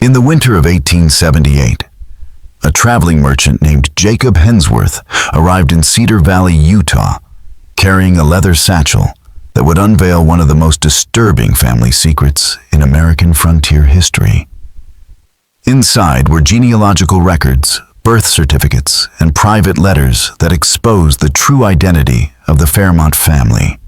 In the winter of 1878, a traveling merchant named Jacob Hensworth arrived in Cedar Valley, Utah, carrying a leather satchel that would unveil one of the most disturbing family secrets in American frontier history. Inside were genealogical records, birth certificates, and private letters that exposed the true identity of the Fairmont family,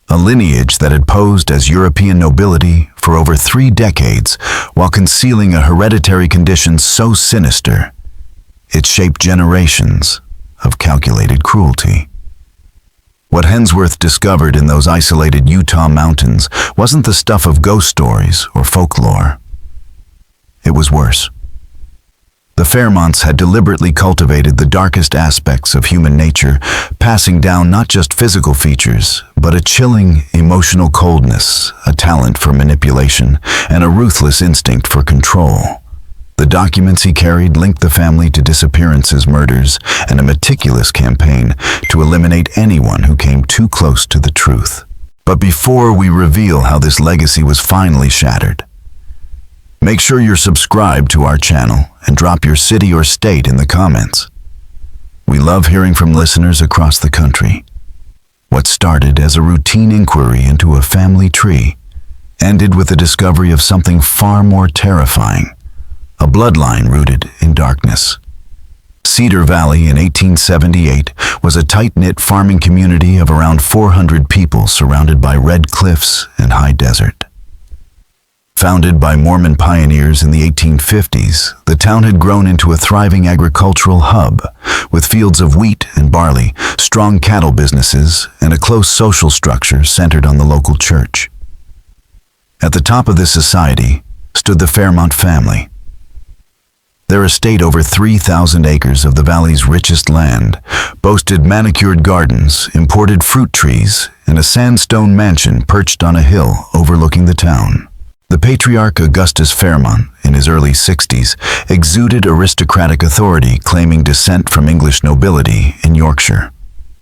a lineage that had posed as European nobility for over 3 decades while concealing a hereditary condition so sinister it shaped generations of calculated cruelty. What Hensworth discovered in those isolated Utah mountains wasn't the stuff of ghost stories or folklore. It was worse. The Fairmonts had deliberately cultivated the darkest aspects of human nature, passing down not just physical features, but a chilling, emotional coldness, a talent for manipulation, and a ruthless instinct for control. The documents he carried linked the family to disappearances, murders, and a meticulous campaign to eliminate anyone who came too close to the truth. But before we reveal how this legacy was finally shattered, make sure you're subscribed to our channel and drop your city or state in the comments. We love hearing from listeners across the country. What started as a routine inquiry into a family tree ended with the discovery of something far more terrifying, a bloodline rooted in darkness. Cedar Valley in 1878 was a tight-knit farming community of around 400 people surrounded by red cliffs and high desert. Founded by Mormon pioneers in the 1850s, the town had grown into a thriving agricultural hub, with fields of wheat and barley, strong cattle businesses, and a close social structure centered on the local church. At the top of this society stood the Fairmont family. Their estate, over 3,000 acres of the valley's richest land, boasted manicured gardens, imported fruit trees, and a sandstone mansion perched on a hill overlooking the town. The patriarch Augustus Fairmont, in his early 60s, exuded aristocratic authority, claiming descent from English nobility in Yorkshire.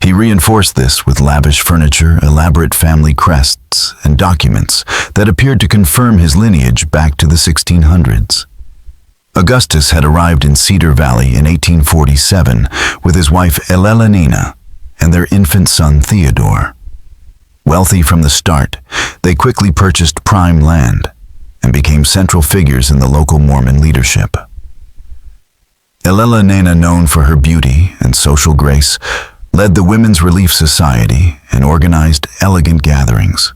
He reinforced this with lavish furniture, elaborate family crests, and documents that appeared to confirm his lineage back to the 1600s. Augustus had arrived in Cedar Valley in 1847 with his wife Elena and their infant son Theodore. Wealthy from the start, they quickly purchased prime land and became central figures in the local Mormon leadership. Elena, known for her beauty and social grace, led the Women's Relief Society and organized elegant gatherings.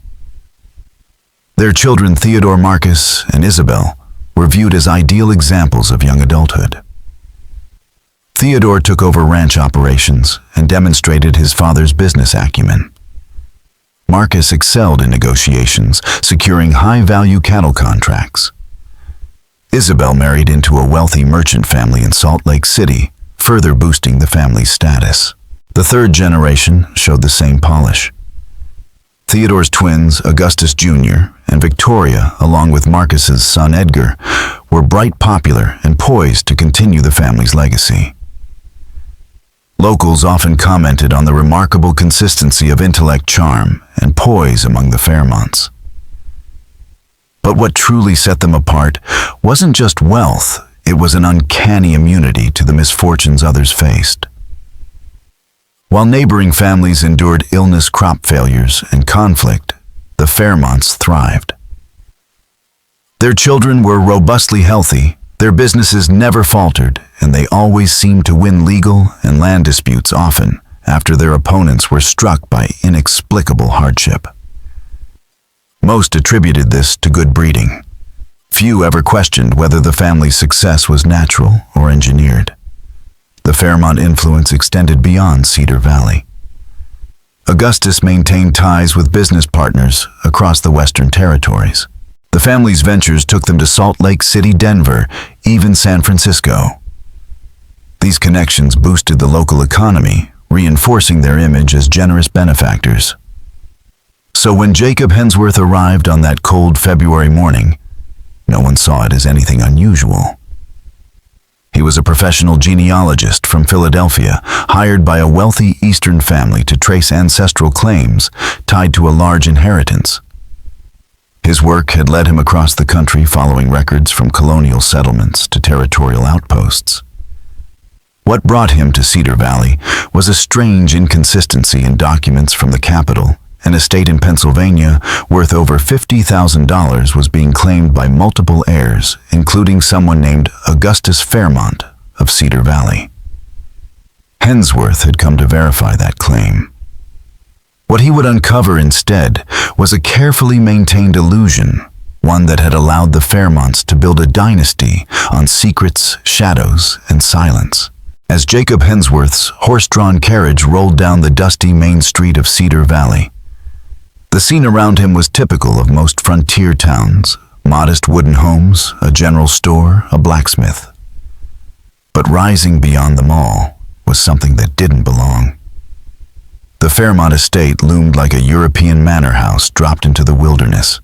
Their children Theodore Marcus and Isabel were viewed as ideal examples of young adulthood. Theodore took over ranch operations and demonstrated his father's business acumen. Marcus excelled in negotiations, securing high-value cattle contracts. Isabel married into a wealthy merchant family in Salt Lake City, further boosting the family's status. The third generation showed the same polish. Theodore's twins, Augustus Jr. and Victoria, along with Marcus's son Edgar, were bright, popular, and poised to continue the family's legacy. Locals often commented on the remarkable consistency of intellect, charm, and poise among the Fairmonts. But what truly set them apart wasn't just wealth, it was an uncanny immunity to the misfortunes others faced. While neighboring families endured illness, crop failures, and conflict, the Fairmonts thrived. Their children were robustly healthy, their businesses never faltered, and they always seemed to win legal and land disputes, often after their opponents were struck by inexplicable hardship. Most attributed this to good breeding. Few ever questioned whether the family's success was natural or engineered. The Fairmont influence extended beyond Cedar Valley. Augustus maintained ties with business partners across the Western Territories. The family's ventures took them to Salt Lake City, Denver, even San Francisco. These connections boosted the local economy, reinforcing their image as generous benefactors. So when Jacob Hensworth arrived on that cold February morning, no one saw it as anything unusual. He was a professional genealogist from Philadelphia, hired by a wealthy Eastern family to trace ancestral claims tied to a large inheritance. His work had led him across the country, following records from colonial settlements to territorial outposts. What brought him to Cedar Valley was a strange inconsistency in documents from the capital. An estate in Pennsylvania worth over $50,000 was being claimed by multiple heirs, including someone named Augustus Fairmont of Cedar Valley. Hensworth had come to verify that claim. What he would uncover instead was a carefully maintained illusion, one that had allowed the Fairmonts to build a dynasty on secrets, shadows, and silence. As Jacob Hensworth's horse-drawn carriage rolled down the dusty main street of Cedar Valley, the scene around him was typical of most frontier towns: modest wooden homes, a general store, a blacksmith. But rising beyond them all was something that didn't belong. The Fairmont estate loomed like a European manor house dropped into the wilderness.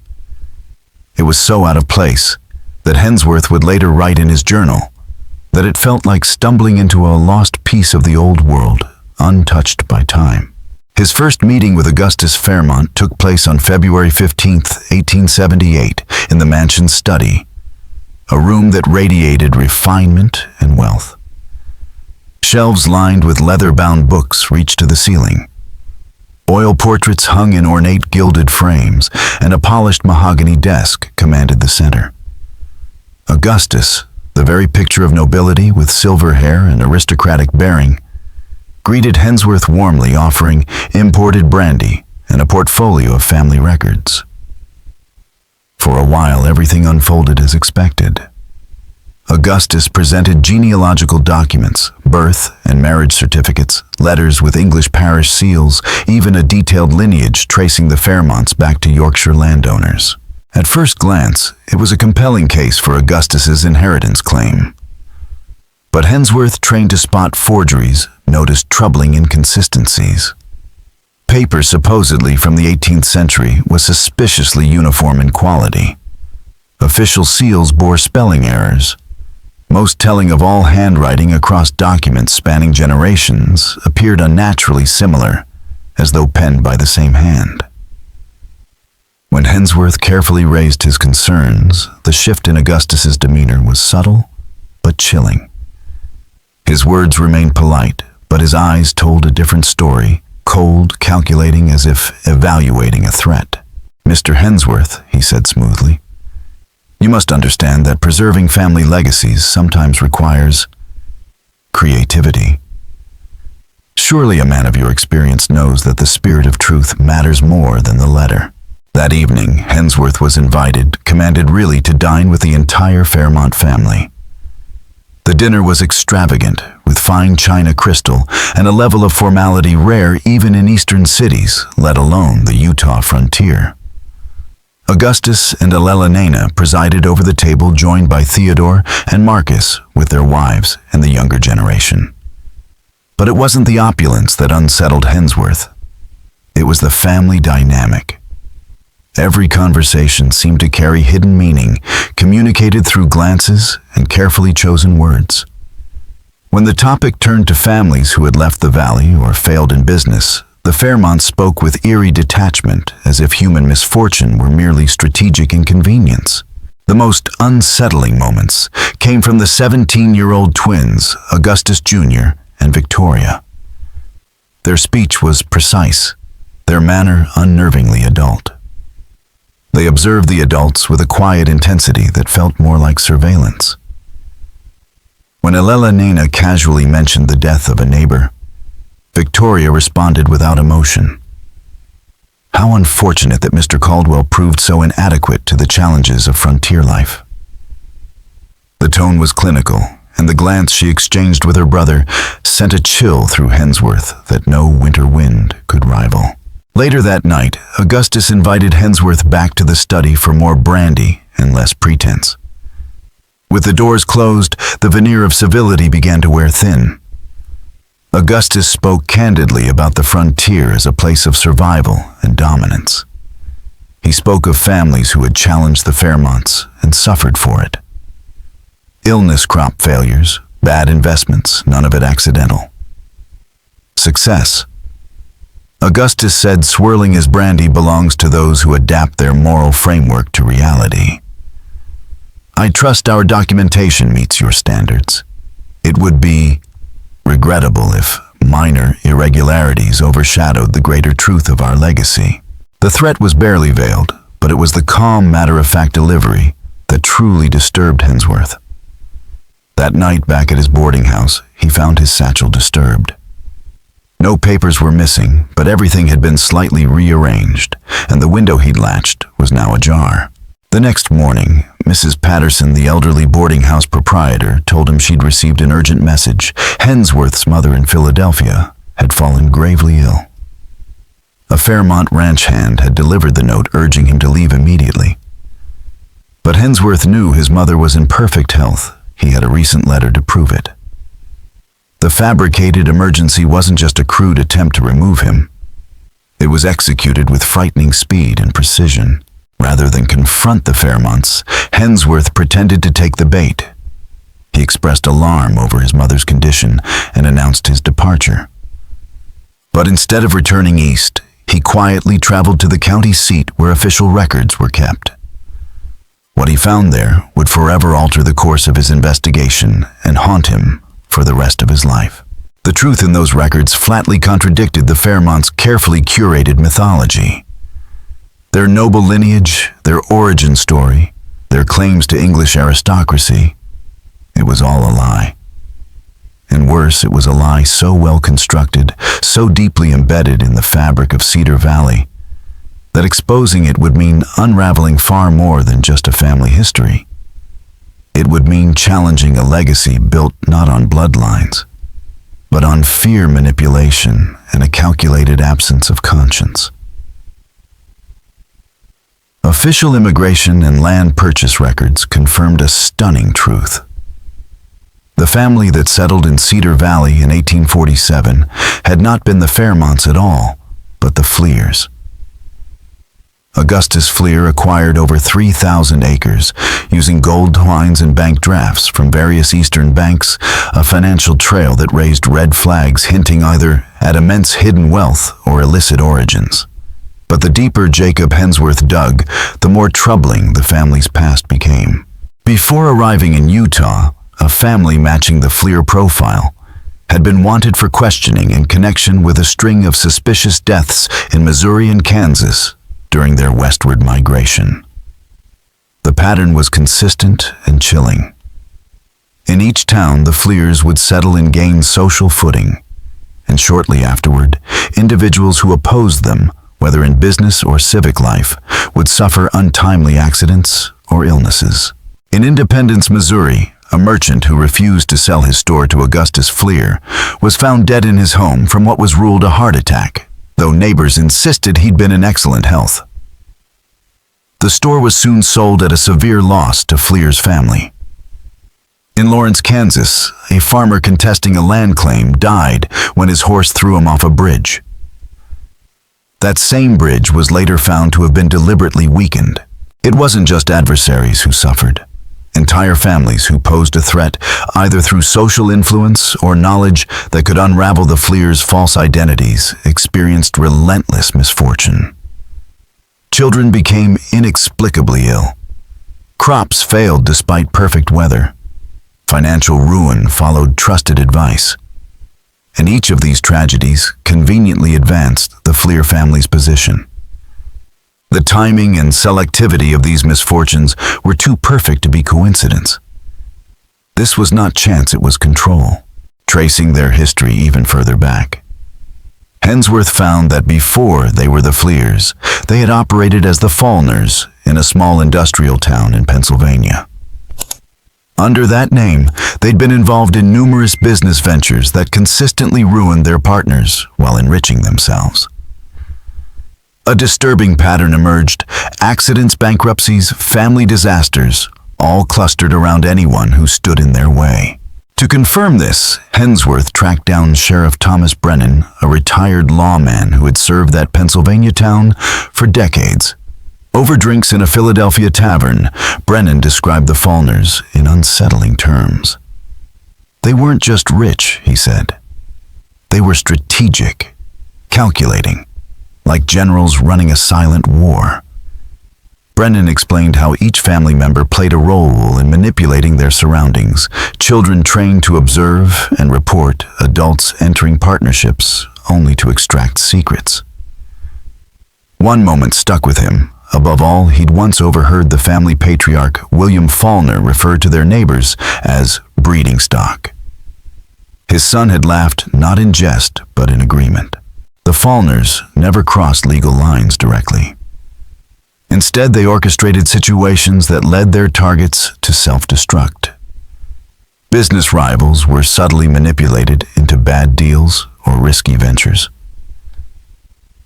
It was so out of place that Hensworth would later write in his journal that it felt like stumbling into a lost piece of the old world, untouched by time. His first meeting with Augustus Fairmont took place on February 15, 1878, in the mansion's study, a room that radiated refinement and wealth. Shelves lined with leather-bound books reached to the ceiling. Oil portraits hung in ornate gilded frames, and a polished mahogany desk commanded the center. Augustus, the very picture of nobility with silver hair and aristocratic bearing, greeted Hensworth warmly, offering imported brandy and a portfolio of family records. For a while, everything unfolded as expected. Augustus presented genealogical documents, birth and marriage certificates, letters with English parish seals, even a detailed lineage tracing the Fairmonts back to Yorkshire landowners. At first glance, it was a compelling case for Augustus's inheritance claim. But Hensworth, trained to spot forgeries, noticed troubling inconsistencies. Paper supposedly from the 18th century was suspiciously uniform in quality. Official seals bore spelling errors. Most telling of all handwriting across documents spanning generations appeared unnaturally similar, as though penned by the same hand. When Hensworth carefully raised his concerns, the shift in Augustus's demeanor was subtle but chilling. His words remained polite, but his eyes told a different story, cold, calculating, as if evaluating a threat. "Mr. Hensworth," he said smoothly, "you must understand that preserving family legacies sometimes requires creativity. Surely a man of your experience knows that the spirit of truth matters more than the letter." That evening, Hensworth was invited, commanded really, to dine with the entire Fairmont family. The dinner was extravagant, with fine china crystal and a level of formality rare even in eastern cities, let alone the Utah frontier. Augustus and Alelina presided over the table, joined by Theodore and Marcus with their wives and the younger generation. But it wasn't the opulence that unsettled Hensworth. It was the family dynamic. Every conversation seemed to carry hidden meaning, communicated through glances and carefully chosen words. When the topic turned to families who had left the valley or failed in business, the Fairmonts spoke with eerie detachment, as if human misfortune were merely strategic inconvenience. The most unsettling moments came from the 17-year-old twins, Augustus Jr. and Victoria. Their speech was precise, their manner unnervingly adult. They observed the adults with a quiet intensity that felt more like surveillance. When Alelina casually mentioned the death of a neighbor, Victoria responded without emotion. How unfortunate that Mr. Caldwell proved so inadequate to the challenges of frontier life. The tone was clinical, and the glance she exchanged with her brother sent a chill through Hensworth that no winter wind could rival. Later that night, Augustus invited Hensworth back to the study for more brandy and less pretense. With the doors closed, the veneer of civility began to wear thin. Augustus spoke candidly about the frontier as a place of survival and dominance. He spoke of families who had challenged the Fairmonts and suffered for it. Illness, crop failures, bad investments, none of it accidental. Success. Augustus said swirling his brandy belongs to those who adapt their moral framework to reality. I trust our documentation meets your standards. It would be regrettable if minor irregularities overshadowed the greater truth of our legacy. The threat was barely veiled, but it was the calm, matter-of-fact delivery that truly disturbed Hensworth. That night back at his boarding house, he found his satchel disturbed. No papers were missing, but everything had been slightly rearranged, and the window he'd latched was now ajar. The next morning, Mrs. Patterson, the elderly boarding house proprietor, told him she'd received an urgent message. Hensworth's mother in Philadelphia had fallen gravely ill. A Fairmont ranch hand had delivered the note urging him to leave immediately. But Hensworth knew his mother was in perfect health. He had a recent letter to prove it. The fabricated emergency wasn't just a crude attempt to remove him. It was executed with frightening speed and precision. Rather than confront the Fairmonts, Hensworth pretended to take the bait. He expressed alarm over his mother's condition and announced his departure. But instead of returning east, he quietly traveled to the county seat where official records were kept. What he found there would forever alter the course of his investigation and haunt him for the rest of his life. The truth in those records flatly contradicted the Fairmonts' carefully curated mythology. Their noble lineage, their origin story, their claims to English aristocracy, it was all a lie. And worse, it was a lie so well constructed, so deeply embedded in the fabric of Cedar Valley, that exposing it would mean unraveling far more than just a family history. It would mean challenging a legacy built not on bloodlines, but on fear manipulation and a calculated absence of conscience. Official immigration and land purchase records confirmed a stunning truth. The family that settled in Cedar Valley in 1847 had not been the Fairmonts at all, but the Fleers. Augustus Fleer acquired over 3,000 acres, using gold coins and bank drafts from various eastern banks, a financial trail that raised red flags hinting either at immense hidden wealth or illicit origins. But the deeper Jacob Hensworth dug, the more troubling the family's past became. Before arriving in Utah, a family matching the Fleer profile had been wanted for questioning in connection with a string of suspicious deaths in Missouri and Kansas during their westward migration. The pattern was consistent and chilling. In each town, the Fleers would settle and gain social footing, and shortly afterward, individuals who opposed them, whether in business or civic life, would suffer untimely accidents or illnesses. In Independence, Missouri, a merchant who refused to sell his store to Augustus Fleer was found dead in his home from what was ruled a heart attack, though neighbors insisted he'd been in excellent health. The store was soon sold at a severe loss to Fleer's family. In Lawrence, Kansas, a farmer contesting a land claim died when his horse threw him off a bridge. That same bridge was later found to have been deliberately weakened. It wasn't just adversaries who suffered. Entire families who posed a threat, either through social influence or knowledge that could unravel the Fleers' false identities, experienced relentless misfortune. Children became inexplicably ill. Crops failed despite perfect weather. Financial ruin followed trusted advice. And each of these tragedies conveniently advanced the Fleer family's position. The timing and selectivity of these misfortunes were too perfect to be coincidence. This was not chance, it was control, tracing their history even further back. Hensworth found that before they were the Fleers, they had operated as the Fallners in a small industrial town in Pennsylvania. Under that name, they'd been involved in numerous business ventures that consistently ruined their partners while enriching themselves. A disturbing pattern emerged: accidents, bankruptcies, family disasters, all clustered around anyone who stood in their way. To confirm this, Hensworth tracked down Sheriff Thomas Brennan, a retired lawman who had served that Pennsylvania town for decades. Over drinks in a Philadelphia tavern, Brennan described the Fallners in unsettling terms. They weren't just rich, he said. They were strategic, calculating, like generals running a silent war. Brennan explained how each family member played a role in manipulating their surroundings, children trained to observe and report, adults entering partnerships only to extract secrets. One moment stuck with him. Above all, he'd once overheard the family patriarch William Faulkner refer to their neighbors as breeding stock. His son had laughed not in jest, but in agreement. The Faulkners never crossed legal lines directly. Instead, they orchestrated situations that led their targets to self-destruct. Business rivals were subtly manipulated into bad deals or risky ventures.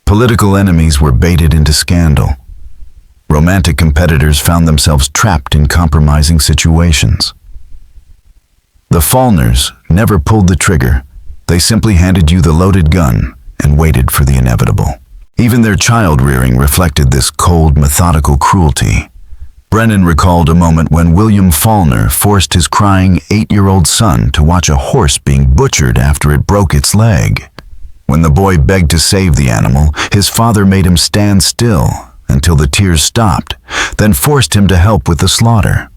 Political enemies were baited into scandal. Romantic competitors found themselves trapped in compromising situations. The Faulkners never pulled the trigger. They simply handed you the loaded gun and waited for the inevitable. Even their child-rearing reflected this cold, methodical cruelty. Brennan recalled a moment when William Faulkner forced his crying 8-year-old son to watch a horse being butchered after it broke its leg. When the boy begged to save the animal, his father made him stand still until the tears stopped, then forced him to help with the slaughter.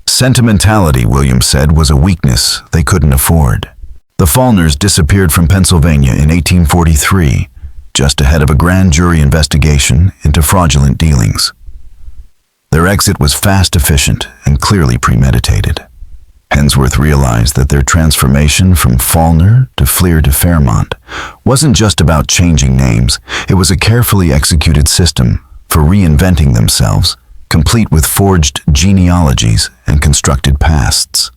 Sentimentality, William said, was a weakness they couldn't afford. The Faulkners disappeared from Pennsylvania in 1843, just ahead of a grand jury investigation into fraudulent dealings. Their exit was fast, efficient, and clearly premeditated. Hensworth realized that their transformation from Faulkner to Fleer to Fairmont wasn't just about changing names. It was a carefully executed system for reinventing themselves, complete with forged genealogies and constructed pasts.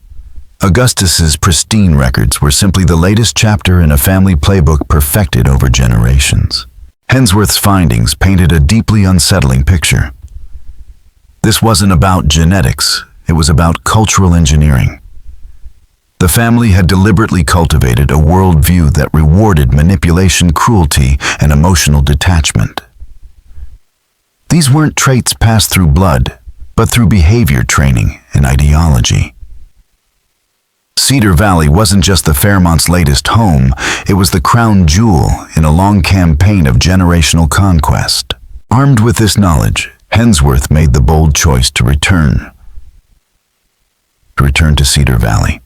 Augustus's pristine records were simply the latest chapter in a family playbook perfected over generations. Hensworth's findings painted a deeply unsettling picture. This wasn't about genetics, it was about cultural engineering. The family had deliberately cultivated a worldview that rewarded manipulation, cruelty, and emotional detachment. These weren't traits passed through blood, but through behavior training and ideology. Cedar Valley wasn't just the Fairmont's latest home, it was the crown jewel in a long campaign of generational conquest. Armed with this knowledge, Hensworth made the bold choice to return to Cedar Valley.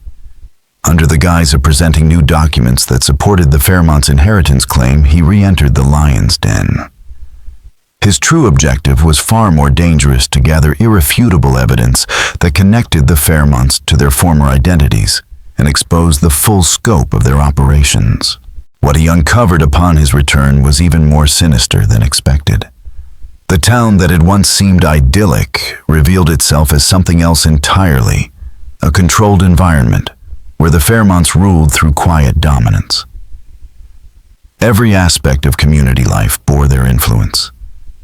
Under the guise of presenting new documents that supported the Fairmont's inheritance claim, he re-entered the lion's den. His true objective was far more dangerous: to gather irrefutable evidence that connected the Fairmonts to their former identities and expose the full scope of their operations. What he uncovered upon his return was even more sinister than expected. The town that had once seemed idyllic revealed itself as something else entirely, a controlled environment where the Fairmonts ruled through quiet dominance. Every aspect of community life bore their influence: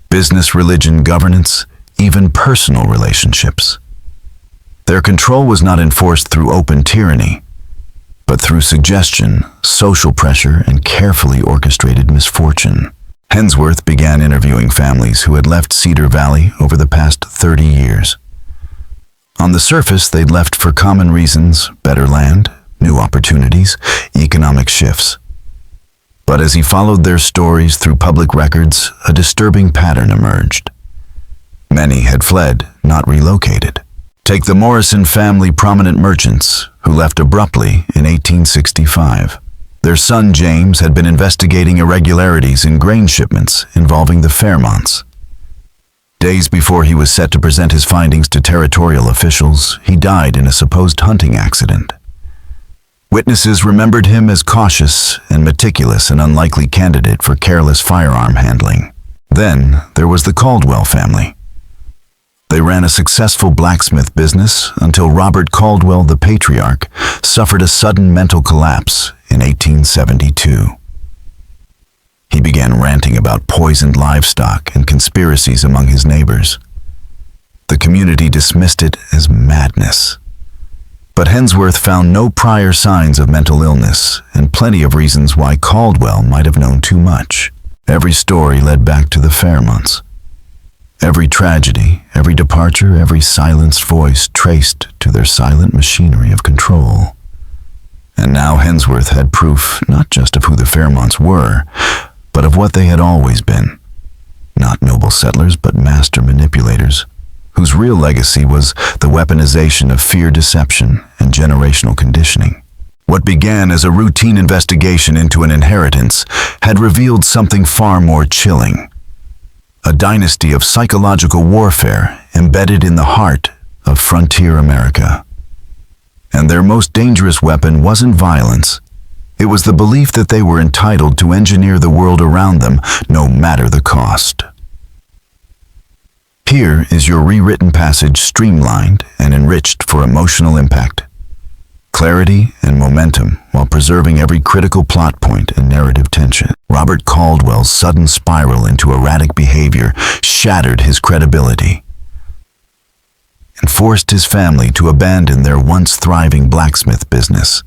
business, religion, governance, even personal relationships. Their control was not enforced through open tyranny, but through suggestion, social pressure, and carefully orchestrated misfortune. Hensworth began interviewing families who had left Cedar Valley over the past 30 years. On the surface, they'd left for common reasons: better land, new opportunities, economic shifts. But as he followed their stories through public records, a disturbing pattern emerged. Many had fled, not relocated. Take the Morrison family, prominent merchants, who left abruptly in 1865. Their son James had been investigating irregularities in grain shipments involving the Fairmonts. Days before he was set to present his findings to territorial officials, he died in a supposed hunting accident. Witnesses remembered him as cautious and meticulous, an unlikely candidate for careless firearm handling. Then there was the Caldwell family. They ran a successful blacksmith business until Robert Caldwell, the patriarch, suffered a sudden mental collapse in 1872. He began ranting about poisoned livestock and conspiracies among his neighbors. The community dismissed it as madness. But Hensworth found no prior signs of mental illness and plenty of reasons why Caldwell might have known too much. Every story led back to the Fairmonts. Every tragedy, every departure, every silenced voice traced to their silent machinery of control. And now Hensworth had proof not just of who the Fairmonts were, but of what they had always been: Not noble settlers, but master manipulators, whose real legacy was the weaponization of fear, deception, and generational conditioning. What began as a routine investigation into an inheritance had revealed something far more chilling. A dynasty of psychological warfare embedded in the heart of frontier America. And their most dangerous weapon wasn't violence. It was the belief that they were entitled to engineer the world around them, no matter the cost. Here is your rewritten passage, streamlined and enriched for emotional impact, clarity and momentum, while preserving every critical plot point and narrative tension. Robert Caldwell's sudden spiral into erratic behavior shattered his credibility and forced his family to abandon their once thriving blacksmith business.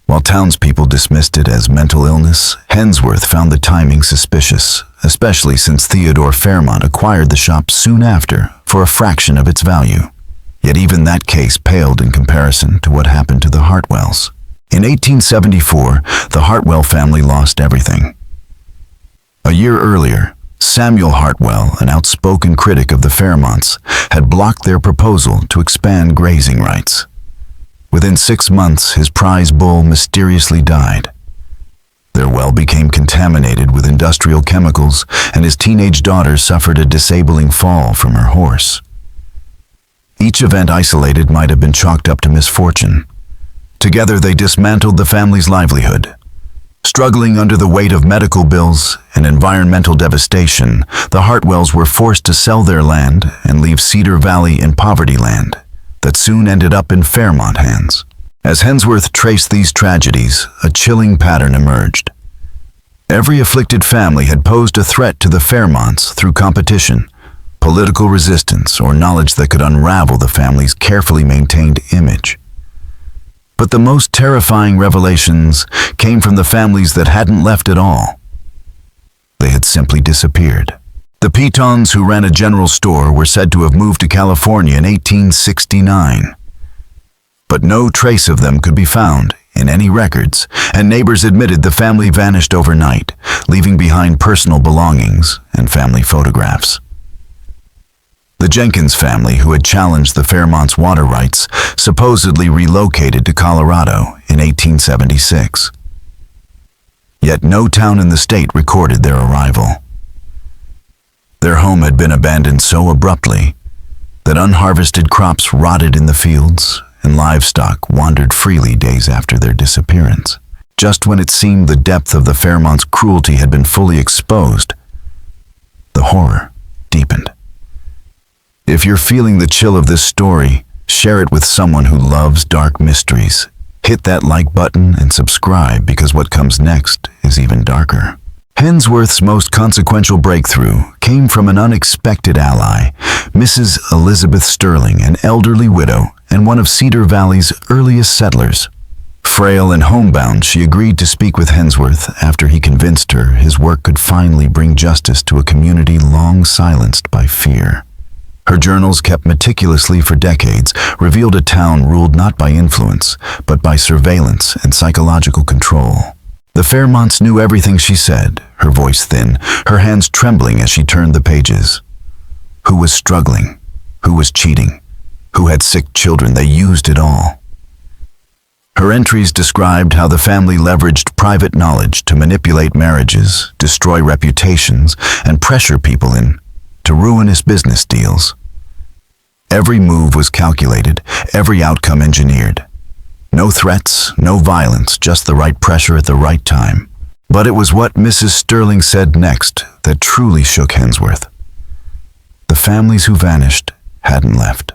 While townspeople dismissed it as mental illness, Hensworth found the timing suspicious, especially since Theodore Fairmont acquired the shop soon after for a fraction of its value. Yet even that case paled in comparison to what happened to the Hartwells. In 1874, the Hartwell family lost everything. A year earlier, Samuel Hartwell, an outspoken critic of the Fairmonts, had blocked their proposal to expand grazing rights. Within 6 months, his prize bull mysteriously died. Their well became contaminated with industrial chemicals, and his teenage daughter suffered a disabling fall from her horse. Each event isolated might have been chalked up to misfortune. Together, they dismantled the family's livelihood. Struggling under the weight of medical bills and environmental devastation, the Hartwells were forced to sell their land and leave Cedar Valley in poverty land that soon ended up in Fairmont hands. As Hensworth traced these tragedies, a chilling pattern emerged. Every afflicted family had posed a threat to the Fairmonts through competition, political resistance, or knowledge that could unravel the family's carefully maintained image. But the most terrifying revelations came from the families that hadn't left at all. They had simply disappeared. The Petons, who ran a general store, were said to have moved to California in 1869. But no trace of them could be found in any records, and neighbors admitted the family vanished overnight, leaving behind personal belongings and family photographs. The Jenkins family, who had challenged the Fairmont's water rights, supposedly relocated to Colorado in 1876. Yet no town in the state recorded their arrival. Their home had been abandoned so abruptly that unharvested crops rotted in the fields and livestock wandered freely days after their disappearance. Just when it seemed the depth of the Fairmont's cruelty had been fully exposed, the horror deepened. If you're feeling the chill of this story, share it with someone who loves dark mysteries. Hit that like button and subscribe, because what comes next is even darker. Hensworth's most consequential breakthrough came from an unexpected ally, Mrs. Elizabeth Sterling, an elderly widow and one of Cedar Valley's earliest settlers. Frail and homebound, she agreed to speak with Hensworth after he convinced her his work could finally bring justice to a community long silenced by fear. Her journals, kept meticulously for decades, revealed a town ruled not by influence, but by surveillance and psychological control. The Fairmonts knew everything she said, her voice thin, her hands trembling as she turned the pages. Who was struggling? Who was cheating? Who had sick children? They used it all. Her entries described how the family leveraged private knowledge to manipulate marriages, destroy reputations, and pressure people into ruinous business deals. Every move was calculated, every outcome engineered. No threats, no violence, just the right pressure at the right time. But it was what Mrs. Sterling said next that truly shook Hensworth. The families who vanished hadn't left.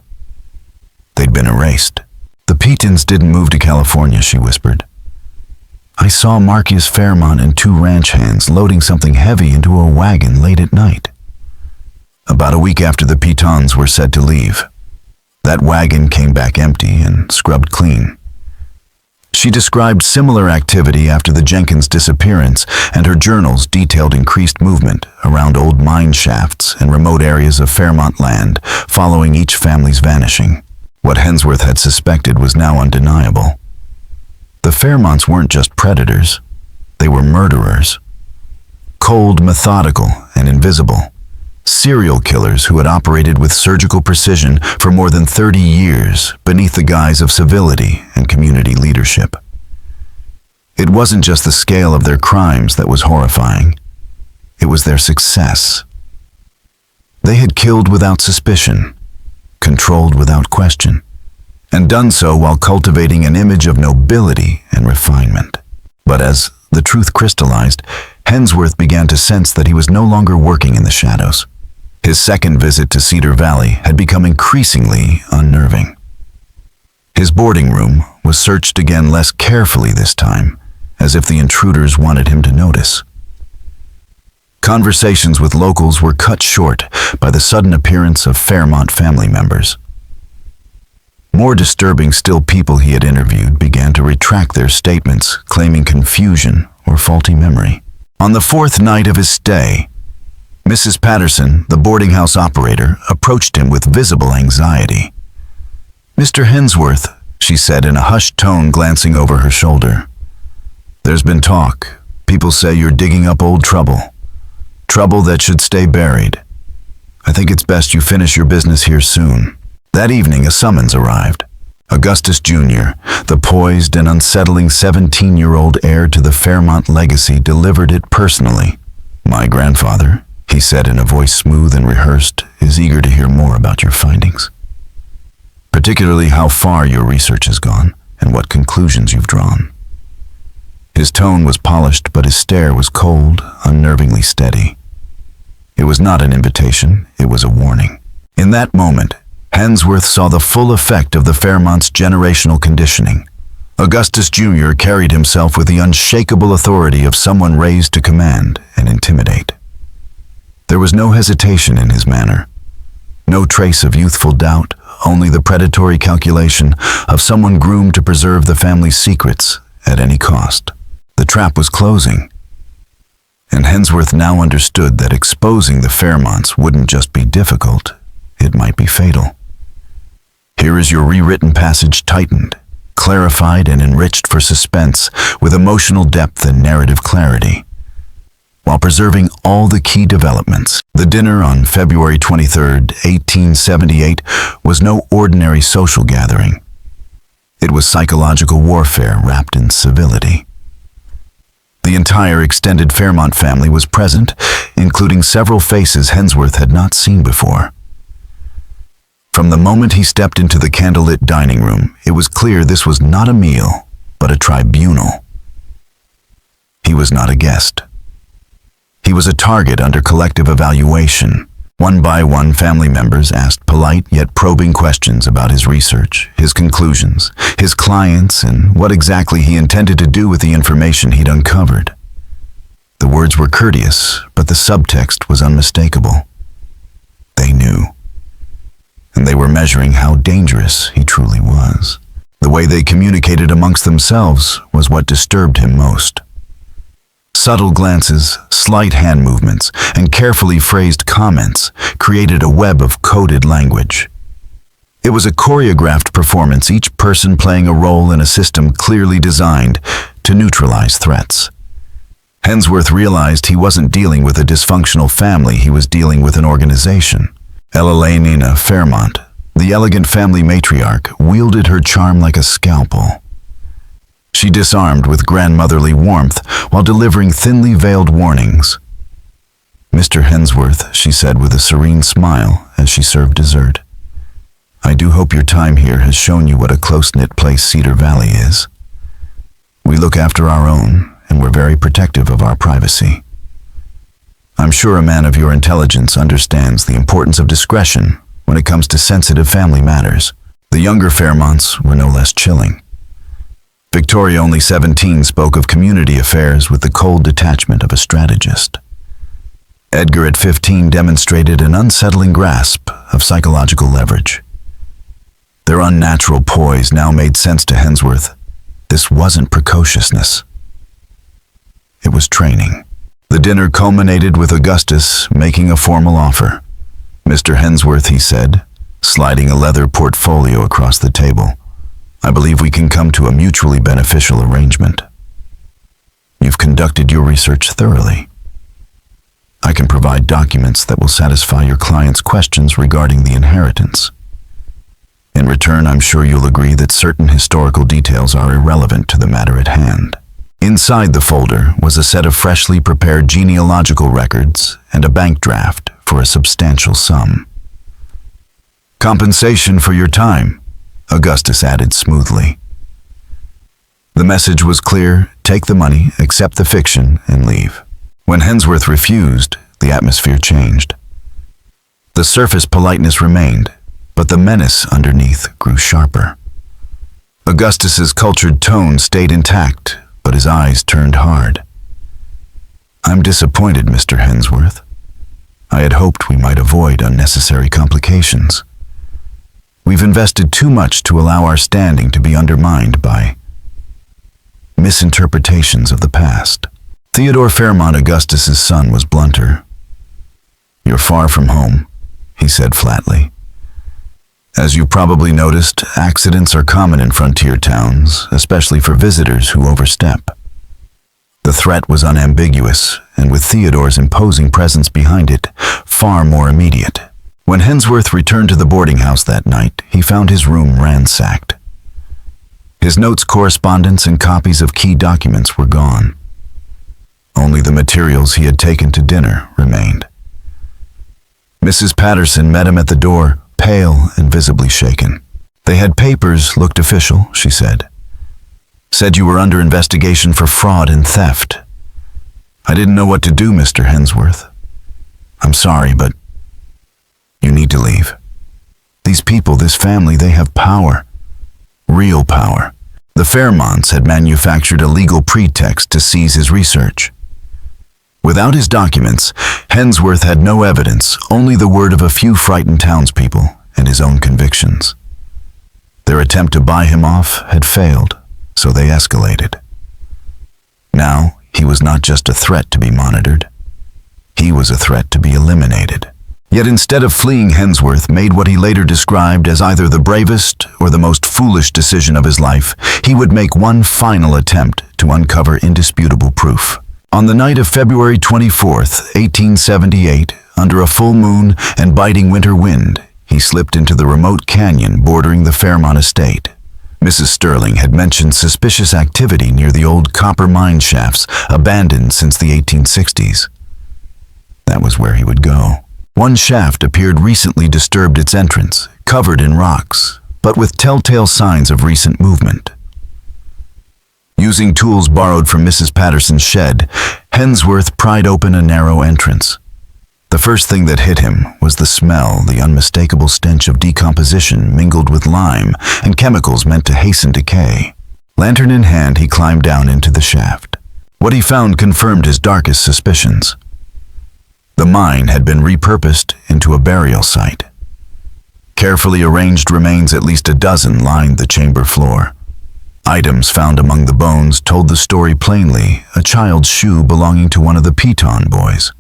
They'd been erased. The Petons didn't move to California, she whispered. I saw Marcus Fairmont and 2 ranch hands loading something heavy into a wagon late at night. About a week after the Petons were said to leave, that wagon came back empty and scrubbed clean. She described similar activity after the Jenkins disappearance, and her journals detailed increased movement around old mine shafts and remote areas of Fairmont land following each family's vanishing. What Hensworth had suspected was now undeniable. The Fairmonts weren't just predators, they were murderers. Cold, methodical, and invisible, serial killers who had operated with surgical precision for more than 30 years beneath the guise of civility and community leadership. It wasn't just the scale of their crimes that was horrifying. It was their success. They had killed without suspicion, controlled without question, and done so while cultivating an image of nobility and refinement. But as the truth crystallized, Hensworth began to sense that he was no longer working in the shadows. His second visit to Cedar Valley had become increasingly unnerving. His boarding room was searched again less carefully this time, as if the intruders wanted him to notice. Conversations with locals were cut short by the sudden appearance of Fairmont family members. More disturbing still, people he had interviewed began to retract their statements, claiming confusion or faulty memory. On the fourth night of his stay, Mrs. Patterson, the boarding house operator, approached him with visible anxiety. "Mr. Hensworth," she said in a hushed tone, glancing over her shoulder. "There's been talk. People say you're digging up old trouble. Trouble that should stay buried. I think it's best you finish your business here soon." That evening, a summons arrived. Augustus Jr., the poised and unsettling 17-year-old heir to the Fairmont legacy, delivered it personally. "My grandfather," he said in a voice smooth and rehearsed, "is eager to hear more about your findings. Particularly how far your research has gone and what conclusions you've drawn." His tone was polished, but his stare was cold, unnervingly steady. It was not an invitation, it was a warning. In that moment, Hensworth saw the full effect of the Fairmont's generational conditioning. Augustus Jr. carried himself with the unshakable authority of someone raised to command and intimidate. There was no hesitation in his manner, no trace of youthful doubt, only the predatory calculation of someone groomed to preserve the family's secrets at any cost. The trap was closing, and Hensworth now understood that exposing the Fairmonts wouldn't just be difficult, it might be fatal. Here is your rewritten passage tightened, clarified and enriched for suspense with emotional depth and narrative clarity, while preserving all the key developments. The dinner on February 23, 1878 was no ordinary social gathering. It was psychological warfare wrapped in civility. The entire extended Fairmont family was present, including several faces Hensworth had not seen before. From the moment he stepped into the candlelit dining room, it was clear this was not a meal, but a tribunal. He was not a guest. He was a target under collective evaluation. One by one, family members asked polite yet probing questions about his research, his conclusions, his clients, and what exactly he intended to do with the information he'd uncovered. The words were courteous, but the subtext was unmistakable. They knew. And they were measuring how dangerous he truly was. The way they communicated amongst themselves was what disturbed him most. Subtle glances, slight hand movements, and carefully phrased comments created a web of coded language. It was a choreographed performance, each person playing a role in a system clearly designed to neutralize threats. Hensworth realized he wasn't dealing with a dysfunctional family, he was dealing with an organization. Elenina Fairmont, the elegant family matriarch, wielded her charm like a scalpel. She disarmed with grandmotherly warmth while delivering thinly veiled warnings. "Mr. Hensworth," she said with a serene smile as she served dessert, "I do hope your time here has shown you what a close-knit place Cedar Valley is. We look after our own, and we're very protective of our privacy. I'm sure a man of your intelligence understands the importance of discretion when it comes to sensitive family matters." The younger Fairmonts were no less chilling. Victoria, only 17, spoke of community affairs with the cold detachment of a strategist. Edgar, at 15, demonstrated an unsettling grasp of psychological leverage. Their unnatural poise now made sense to Hensworth. This wasn't precociousness. It was training. The dinner culminated with Augustus making a formal offer. "Mr. Hensworth," he said, sliding a leather portfolio across the table, "I believe we can come to a mutually beneficial arrangement. You've conducted your research thoroughly. I can provide documents that will satisfy your client's questions regarding the inheritance. In return, I'm sure you'll agree that certain historical details are irrelevant to the matter at hand. Inside the folder was a set of freshly prepared genealogical records and a bank draft for a substantial sum. Compensation for your time, Augustus added smoothly. The message was clear: take the money, accept the fiction, and leave. When Hensworth refused, the atmosphere changed. The surface politeness remained, but the menace underneath grew sharper. Augustus's cultured tone stayed intact, but his eyes turned hard. I'm disappointed, Mr. Hensworth. I had hoped we might avoid unnecessary complications. We've invested too much to allow our standing to be undermined by misinterpretations of the past. Theodore Fairmont, Augustus's son, was blunter. You're far from home, he said flatly. As you probably noticed, accidents are common in frontier towns, especially for visitors who overstep. The threat was unambiguous, and with Theodore's imposing presence behind it, far more immediate. When Hensworth returned to the boarding house that night, he found his room ransacked. His notes, correspondence, and copies of key documents were gone. Only the materials he had taken to dinner remained. Mrs. Patterson met him at the door, pale and visibly shaken. They had papers, looked official, she said. Said you were under investigation for fraud and theft. I didn't know what to do, Mr. Hensworth. I'm sorry, but you need to leave. These people, this family, they have power. Real power. The Fairmonts had manufactured a legal pretext to seize his research. Without his documents, Hensworth had no evidence, only the word of a few frightened townspeople and his own convictions. Their attempt to buy him off had failed, so they escalated. Now, he was not just a threat to be monitored. He was a threat to be eliminated. Yet instead of fleeing, Hensworth made what he later described as either the bravest or the most foolish decision of his life. He would make one final attempt to uncover indisputable proof. On the night of February 24th, 1878, under a full moon and biting winter wind, he slipped into the remote canyon bordering the Fairmont estate. Mrs. Sterling had mentioned suspicious activity near the old copper mine shafts, abandoned since the 1860s. That was where he would go. One shaft appeared recently disturbed its entrance, covered in rocks, but with telltale signs of recent movement. Using tools borrowed from Mrs. Patterson's shed, Hensworth pried open a narrow entrance. The first thing that hit him was the smell, the unmistakable stench of decomposition mingled with lime and chemicals meant to hasten decay. Lantern in hand, he climbed down into the shaft. What he found confirmed his darkest suspicions. The mine had been repurposed into a burial site. Carefully arranged remains, at least a dozen, lined the chamber floor. Items found among the bones told the story plainly: a child's shoe belonging to one of the Piton boys,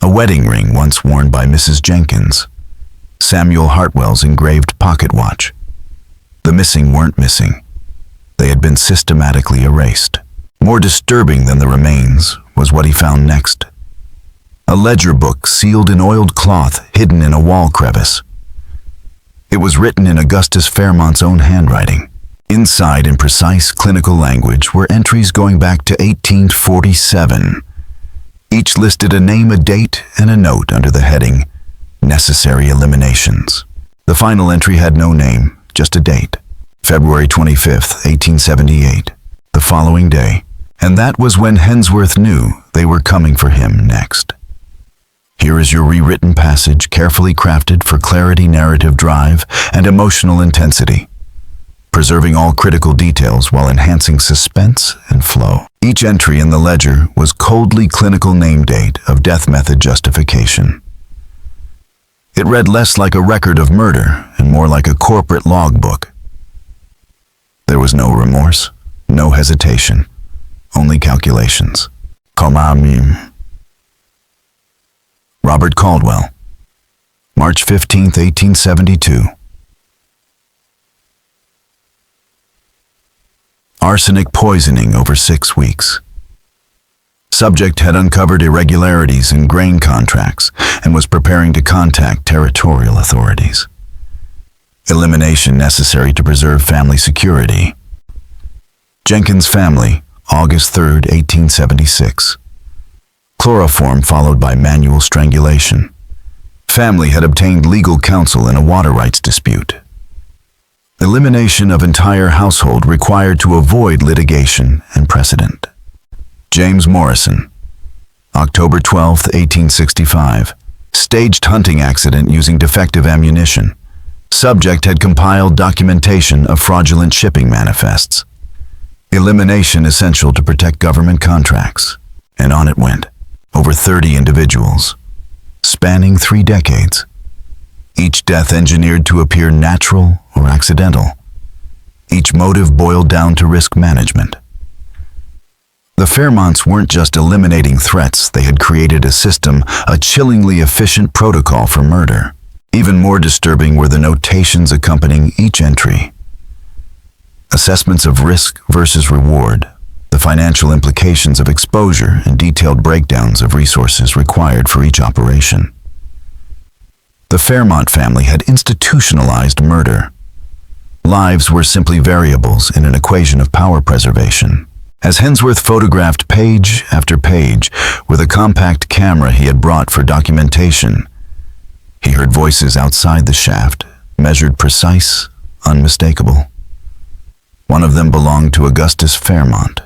a wedding ring once worn by Mrs. Jenkins, Samuel Hartwell's engraved pocket watch. The missing weren't missing. They had been systematically erased. More disturbing than the remains was what he found next. A ledger book sealed in oiled cloth hidden in a wall crevice. It was written in Augustus Fairmont's own handwriting. Inside, in precise clinical language, were entries going back to 1847. Each listed a name, a date, and a note under the heading, Necessary Eliminations. The final entry had no name, just a date, February 25th, 1878, the following day. And that was when Hensworth knew they were coming for him next. Here is your rewritten passage, carefully crafted for clarity, narrative drive, and emotional intensity, preserving all critical details while enhancing suspense and flow. Each entry in the ledger was coldly clinical name date of death method justification. It read less like a record of murder and more like a corporate logbook. There was no remorse, no hesitation, only calculations. Comamim. Robert Caldwell, March 15, 1872. Arsenic poisoning over 6 weeks. subject had uncovered irregularities in grain contracts and was preparing to contact territorial authorities. Elimination necessary to preserve family security. Jenkins family, August 3, 1876. Chloroform followed by manual strangulation. Family had obtained legal counsel in a water rights dispute. Elimination of entire household required to avoid litigation and precedent. James Morrison, October 12, 1865. Staged hunting accident using defective ammunition. Subject had compiled documentation of fraudulent shipping manifests. Elimination essential to protect government contracts. And on it went. Over 30 individuals, spanning 3 decades. Each death engineered to appear natural or accidental. Each motive boiled down to risk management. The Fairmonts weren't just eliminating threats, they had created a system, a chillingly efficient protocol for murder. Even more disturbing were the notations accompanying each entry. Assessments of risk versus reward, the financial implications of exposure, and detailed breakdowns of resources required for each operation. The Fairmont family had institutionalized murder. Lives were simply variables in an equation of power preservation. As Hensworth photographed page after page with a compact camera he had brought for documentation, he heard voices outside the shaft, measured precise, unmistakable. One of them belonged to Augustus Fairmont.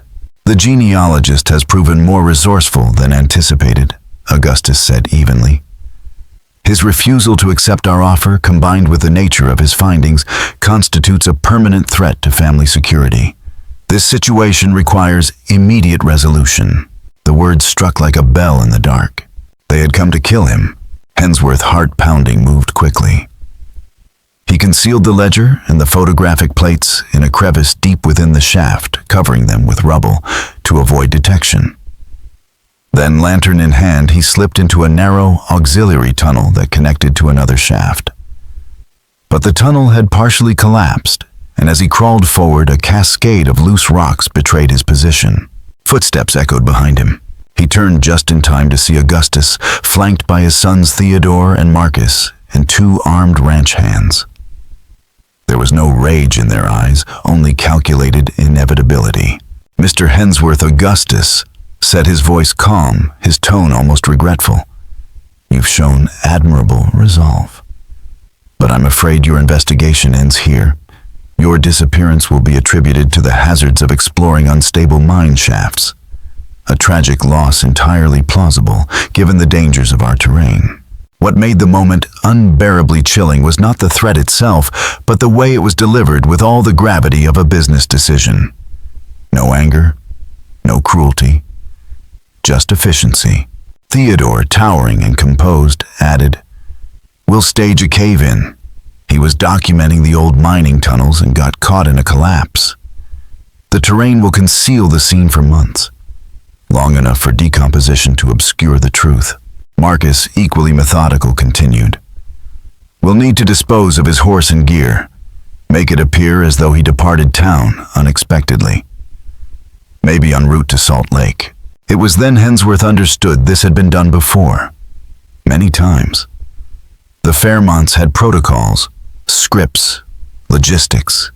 The genealogist has proven more resourceful than anticipated, Augustus said evenly. His refusal to accept our offer, combined with the nature of his findings, constitutes a permanent threat to family security. This situation requires immediate resolution. The words struck like a bell in the dark. They had come to kill him. Hensworth, heart-pounding, moved quickly. He concealed the ledger and the photographic plates in a crevice deep within the shaft, covering them with rubble to avoid detection. Then, lantern in hand, he slipped into a narrow auxiliary tunnel that connected to another shaft. But the tunnel had partially collapsed, and as he crawled forward, a cascade of loose rocks betrayed his position. Footsteps echoed behind him. He turned just in time to see Augustus, flanked by his sons Theodore and Marcus, and 2 armed ranch hands. There was no rage in their eyes, only calculated inevitability. "Mr. Hensworth Augustus," said his voice calm, his tone almost regretful. "You've shown admirable resolve. But I'm afraid your investigation ends here. Your disappearance will be attributed to the hazards of exploring unstable mine shafts. A tragic loss entirely plausible, given the dangers of our terrain." What made the moment unbearably chilling was not the threat itself, but the way it was delivered with all the gravity of a business decision. No anger, no cruelty, just efficiency. Theodore, towering and composed, added, "We'll stage a cave-in. He was documenting the old mining tunnels and got caught in a collapse. The terrain will conceal the scene for months, long enough for decomposition to obscure the truth." Marcus, equally methodical, continued, "We'll need to dispose of his horse and gear, make it appear as though he departed town unexpectedly, maybe en route to Salt Lake." It was then Hensworth understood this had been done before, many times. The Fairmonts had protocols, scripts, logistics.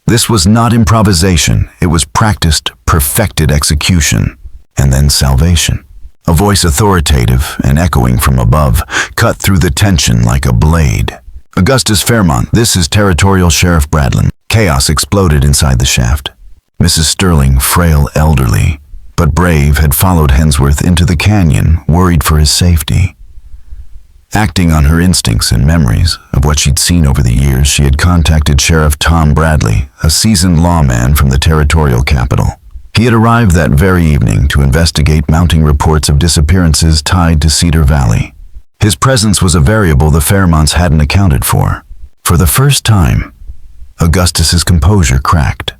This was not improvisation, it was practiced, perfected execution, and then salvation. A voice authoritative and echoing from above cut through the tension like a blade. "Augustus Fairmont, this is Territorial Sheriff Bradlin." Chaos exploded inside the shaft. Mrs. Sterling, frail, elderly, but brave, had followed Hensworth into the canyon, worried for his safety. Acting on her instincts and memories of what she'd seen over the years, she had contacted Sheriff Tom Bradley, a seasoned lawman from the territorial capital. He had arrived that very evening to investigate mounting reports of disappearances tied to Cedar Valley. His presence was a variable the Fairmonts hadn't accounted for. For the first time, Augustus's composure cracked.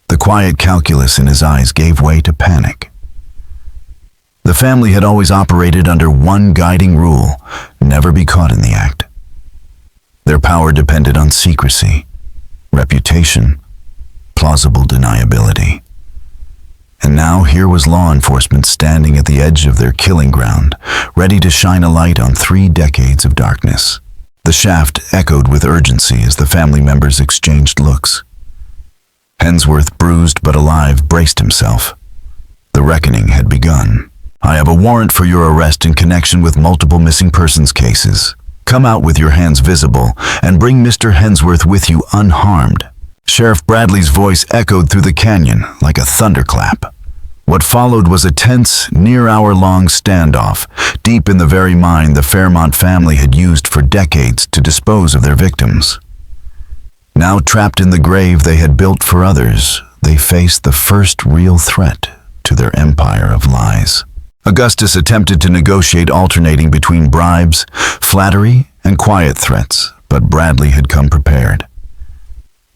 The quiet calculus in his eyes gave way to panic. The family had always operated under one guiding rule: never be caught in the act. Their power depended on secrecy, reputation, plausible deniability. And now here was law enforcement standing at the edge of their killing ground, ready to shine a light on 3 decades of darkness. The shaft echoed with urgency as the family members exchanged looks. Hensworth, bruised but alive, braced himself. The reckoning had begun. "I have a warrant for your arrest in connection with multiple missing persons cases. Come out with your hands visible and bring Mr. Hensworth with you unharmed." Sheriff Bradley's voice echoed through the canyon like a thunderclap. What followed was a tense, near-hour-long standoff, deep in the very mine the Fairmont family had used for decades to dispose of their victims. Now trapped in the grave they had built for others, they faced the first real threat to their empire of lies. Augustus attempted to negotiate, alternating between bribes, flattery, and quiet threats, but Bradley had come prepared.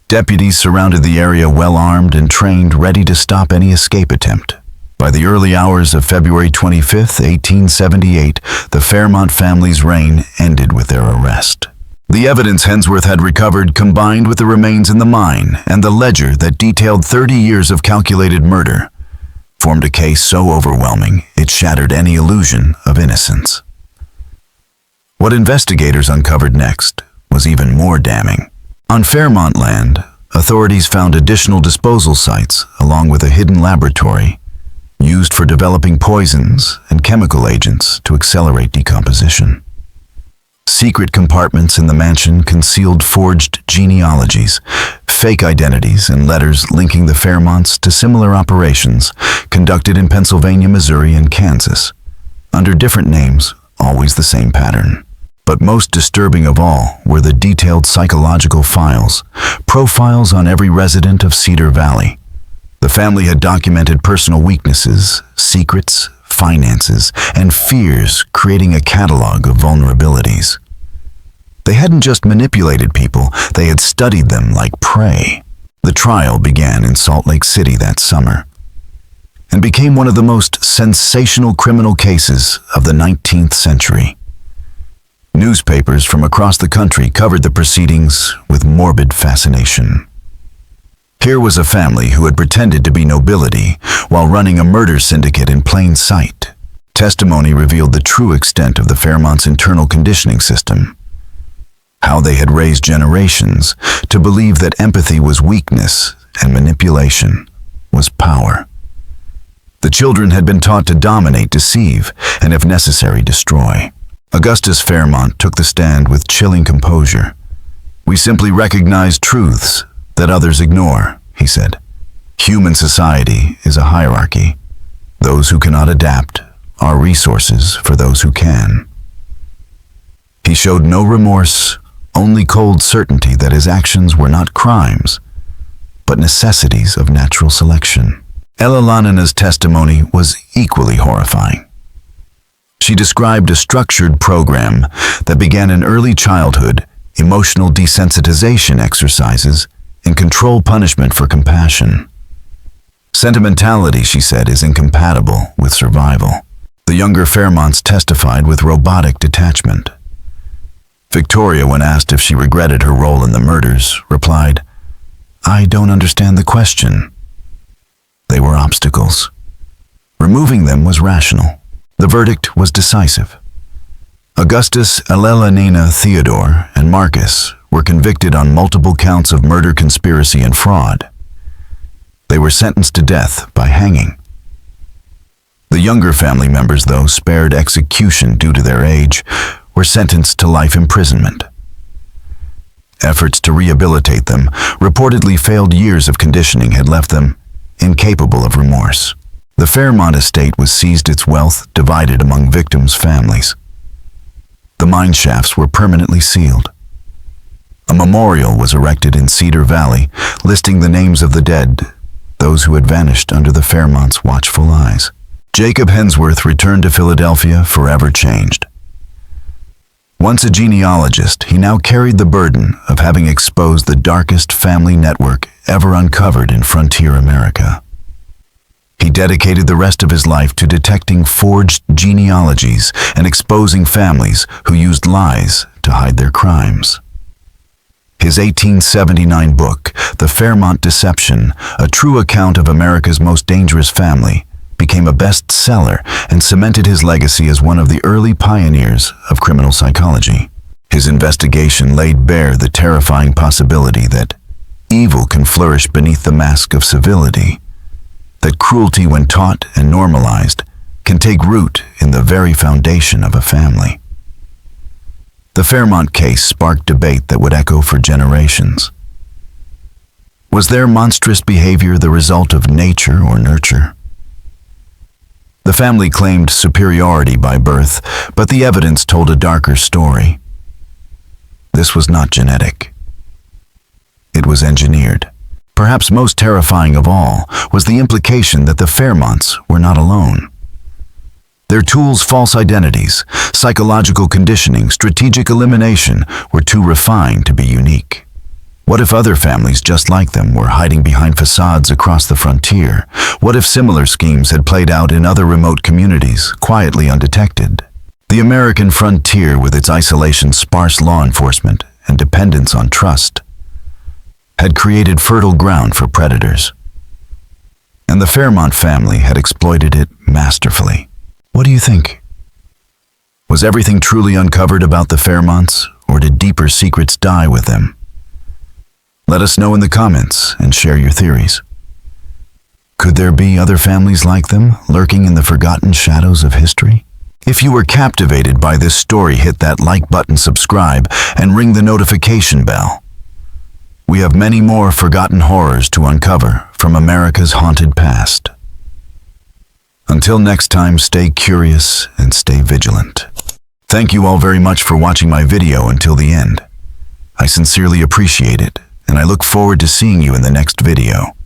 Deputies surrounded the area well-armed and trained, ready to stop any escape attempt. By the early hours of February 25, 1878, the Fairmont family's reign ended with their arrest. The evidence Hensworth had recovered, combined with the remains in the mine and the ledger that detailed 30 years of calculated murder, formed a case so overwhelming it shattered any illusion of innocence. What investigators uncovered next was even more damning. On Fairmont land, authorities found additional disposal sites along with a hidden laboratory used for developing poisons and chemical agents to accelerate decomposition. Secret compartments in the mansion concealed forged genealogies, fake identities, and letters linking the Fairmonts to similar operations conducted in Pennsylvania, Missouri, and Kansas, under different names, always the same pattern. But most disturbing of all were the detailed psychological files, profiles on every resident of Cedar Valley. The family had documented personal weaknesses, secrets, finances, and fears, creating a catalog of vulnerabilities. They hadn't just manipulated people, they had studied them like prey. The trial began in Salt Lake City that summer and became one of the most sensational criminal cases of the 19th century. Newspapers from across the country covered the proceedings with morbid fascination. Here was a family who had pretended to be nobility while running a murder syndicate in plain sight. Testimony revealed the true extent of the Fairmont's internal conditioning system. How they had raised generations to believe that empathy was weakness and manipulation was power. The children had been taught to dominate, deceive, and if necessary, destroy. Augustus Fairmont took the stand with chilling composure. "We simply recognize truths that others ignore," he said. "Human society is a hierarchy. Those who cannot adapt are resources for those who can." He showed no remorse, only cold certainty that his actions were not crimes, but necessities of natural selection. Ella Lanina's testimony was equally horrifying. She described a structured program that began in early childhood, emotional desensitization exercises, and control punishment for compassion. Sentimentality, she said, is incompatible with survival. The younger Fairmonts testified with robotic detachment. Victoria, when asked if she regretted her role in the murders, replied, "I don't understand the question." They were obstacles. Removing them was rational. The verdict was decisive. Augustus, Ella Nina, Theodore, and Marcus were convicted on multiple counts of murder, conspiracy, and fraud. They were sentenced to death by hanging. The younger family members, though spared execution due to their age, were sentenced to life imprisonment. Efforts to rehabilitate them, reportedly failed years of conditioning, had left them incapable of remorse. The Fairmont estate was seized, its wealth divided among victims' families. The mine shafts were permanently sealed. A memorial was erected in Cedar Valley, listing the names of the dead, those who had vanished under the Fairmont's watchful eyes. Jacob Hensworth returned to Philadelphia forever changed. Once a genealogist, he now carried the burden of having exposed the darkest family network ever uncovered in frontier America. He dedicated the rest of his life to detecting forged genealogies and exposing families who used lies to hide their crimes. His 1879 book, The Fairmont Deception, a true account of America's most dangerous family, became a bestseller and cemented his legacy as one of the early pioneers of criminal psychology. His investigation laid bare the terrifying possibility that evil can flourish beneath the mask of civility, that cruelty, when taught and normalized, can take root in the very foundation of a family. The Fairmont case sparked debate that would echo for generations. Was their monstrous behavior the result of nature or nurture? The family claimed superiority by birth, but the evidence told a darker story. This was not genetic. It was engineered. Perhaps most terrifying of all was the implication that the Fairmonts were not alone. Their tools, false identities, psychological conditioning, strategic elimination, were too refined to be unique. What if other families just like them were hiding behind facades across the frontier? What if similar schemes had played out in other remote communities, quietly undetected? The American frontier, with its isolation, sparse law enforcement, and dependence on trust, had created fertile ground for predators. And the Fairmont family had exploited it masterfully. What do you think? Was everything truly uncovered about the Fairmonts, or did deeper secrets die with them? Let us know in the comments and share your theories. Could there be other families like them, lurking in the forgotten shadows of history? If you were captivated by this story, hit that like button, subscribe, and ring the notification bell. We have many more forgotten horrors to uncover from America's haunted past. Until next time, stay curious and stay vigilant. Thank you all very much for watching my video until the end. I sincerely appreciate it, and I look forward to seeing you in the next video.